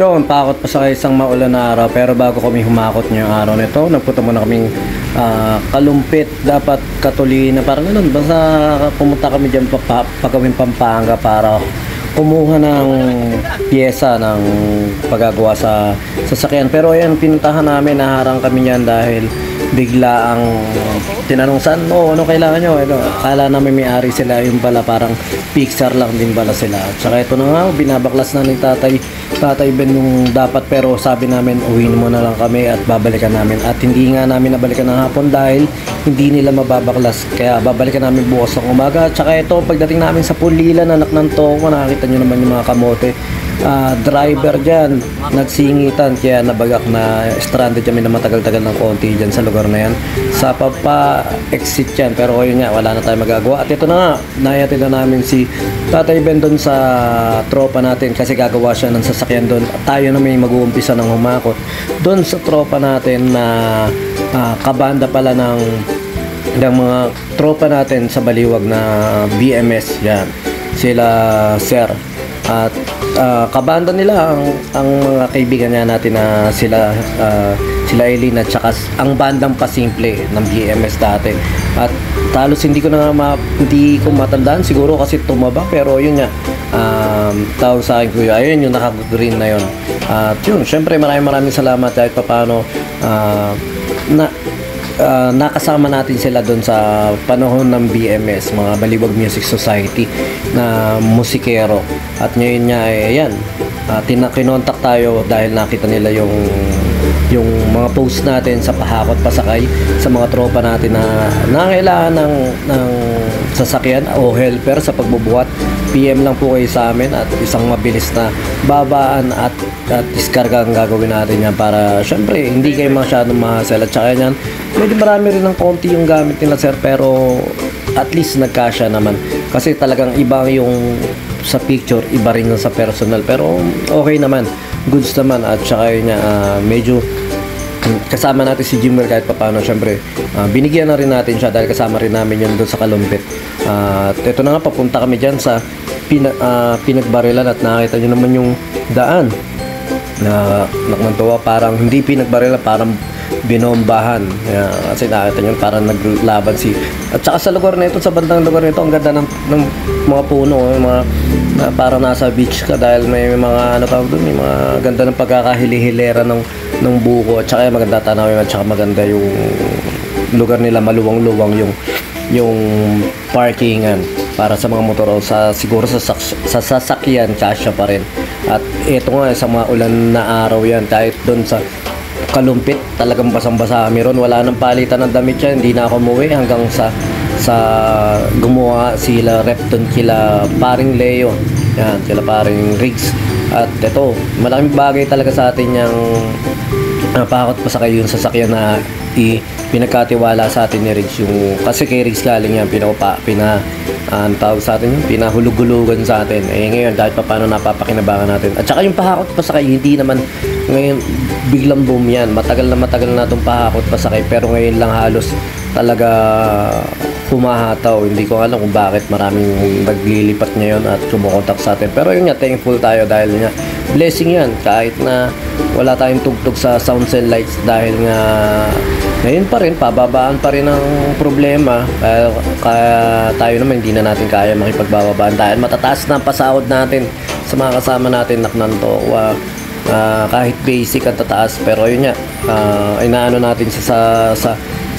Yun, pakot pa sa isang maulan na araw. Pero bago kami humakot ngayong araw nito, nagpunta muna kaming Kalumpit. Dapat Katuli na parang ganun. Basta pumunta kami dyan pagawing Pampanga para kumuha ng pyesa ng paggagawa sa sasakyan. Pero ayan, pinuntahan namin, naharang kami niyan dahil bigla ang tinanong saan mo, ano kailangan nyo. Akala namin may-ari sila, yung pala parang Pixar lang din pala sila. At saka ito na nga, binabaklas na ni Tatay Ben yung dapat, pero sabi namin uwiin mo na lang kami at babalikan namin. At hindi nga namin nabalikan ng hapon dahil hindi nila mababaklas, kaya babalikan namin bukas ng umaga. At saka ito, pagdating namin sa Pulilan, anak ng Toko, nakakita nyo naman yung mga kamote. Driver dyan, nagsingitan, kaya nabagak na stranded kami na matagal-tagal ng konti dyan sa lugar na yan. Sa papa-exit yan, pero yun nga, wala na tayo magagawa. At ito na nga, nayatid na namin si Tatay Ben doon sa tropa natin kasi gagawa siya ng sasakyan doon. At tayo na may mag-uumpisa ng humakot doon sa tropa natin na kabanda pala ng mga tropa natin sa Baliwag na BMS yan, sila Sir. At kabanda nila ang mga kaibigan niya natin na sila Eileen at saka ang bandang Pasimple ng BMS dati. At talos hindi ko matandaan siguro kasi tumaba, pero yun nga, tawag sa akin kuya, ayun yung naka-green na yun. At yun, syempre maraming salamat kahit paano nakasama natin sila doon sa panahon ng BMS, mga Baliwag Music Society na musikero. At ngayon nga ayan, kinontak tayo dahil nakita nila yung mga post natin sa pahakot pasakay sa mga tropa natin na nangailangan ng sasakyan o helper sa pagbubuhat. PM lang po kayo sa amin at isang mabilis na babaan at diskarga ang gagawin natin yan para syempre hindi kayo masyadong mahasel. At saka yan, medyo marami rin ng konti yung gamit nila sir, pero at least nagkasya naman kasi talagang iba yung sa picture, iba rin yung sa personal, pero okay naman, goods naman. At saka yun medyo kasama natin si Jimmer kahit paano, syempre binigyan na rin natin siya dahil kasama rin namin yun doon sa Kalumpit. At ito na nga, papunta kami dyan sa Pinagbarilan at nakita nyo naman yung daan na nakmantuwa, parang hindi pinagbarilan, parang binombahan. Kasi nakita nyo parang naglaban at saka sa lugar na ito, sa bandang lugar nito, ang ganda ng mga puno, parang nasa beach ka dahil may mga may mga ganda ng pagkakahili-hilera ng buko. At saka maganda tanawin, at saka maganda yung lugar nila, maluwang-luwang yung parkingan para sa mga motor o siguro sa sasakyan, kasya pa rin. At ito nga, sa mga ulan na araw yan, kahit doon sa Kalumpit talagang basang-basa kami ron, wala nang palitan ng damit yan, hindi na ako umuwi hanggang sa gumawa sila rep doon kila paring Leo yan, kila paring Riggs. At ito, malaking bagay talaga sa atin yung pakot pa sa kayo yung sasakyan na pinagkatiwala sa atin ni Riggs, yung kasi kay Riggs galing yan, tawag sa atin yung pinahulug-hulugan sa atin. Ngayon kahit pa paano napapakinabangan natin. At saka yung pahakot pa sa kayo, hindi naman ngayon biglang boom yan, matagal na itong pahakot pa sa kayo, pero ngayon lang halos talaga humahataw. Hindi ko alam kung bakit maraming naglilipat ngayon at kumukontak sa atin, pero yun nga, thankful tayo dahil nga blessing yan kahit na wala tayong tugtog sa sounds and lights, dahil nga ngayon pa rin, pababaan pa rin ang problema. Kaya tayo naman hindi na natin kaya makipagbababaan dahil matataas na ang pasahod natin sa mga kasama natin naknanto. Kahit basic at tataas, pero yun nga, inaano natin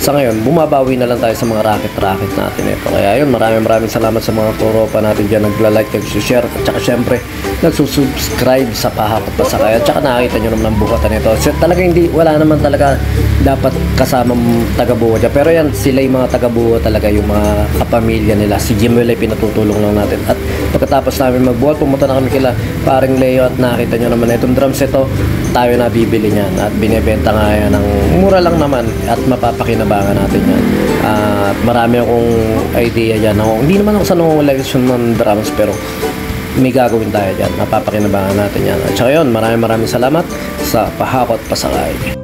sa ngayon, bumabawi na lang tayo sa mga racket natin ito. Kaya yun, maraming salamat sa mga tropa natin dyan, nagla-like, nag-share, at saka syempre nagsusubscribe sa pahakot pa sa kaya. At saka nakakita nyo naman ang bukatan ito. So, talaga wala naman talaga dapat kasamang taga-buwa dyan, pero yan, sila yung mga taga-buwa talaga, yung mga kapamilya nila. Si Jimwell ay pinatutulong lang natin. At pagkatapos namin magbuhat, pumunta na kami kila paring Leo at nakita nyo naman itong drums ito, tayo na bibili niyan at binebenta nga yan ng mura lang naman at mapapakinabangan natin yan. At marami akong idea dyan. Hindi naman ako sa nangungulagisyon ng drums, pero may gagawin tayo dyan, mapapakinabangan natin yan. At saka yun, maraming salamat sa pahakot pasakay.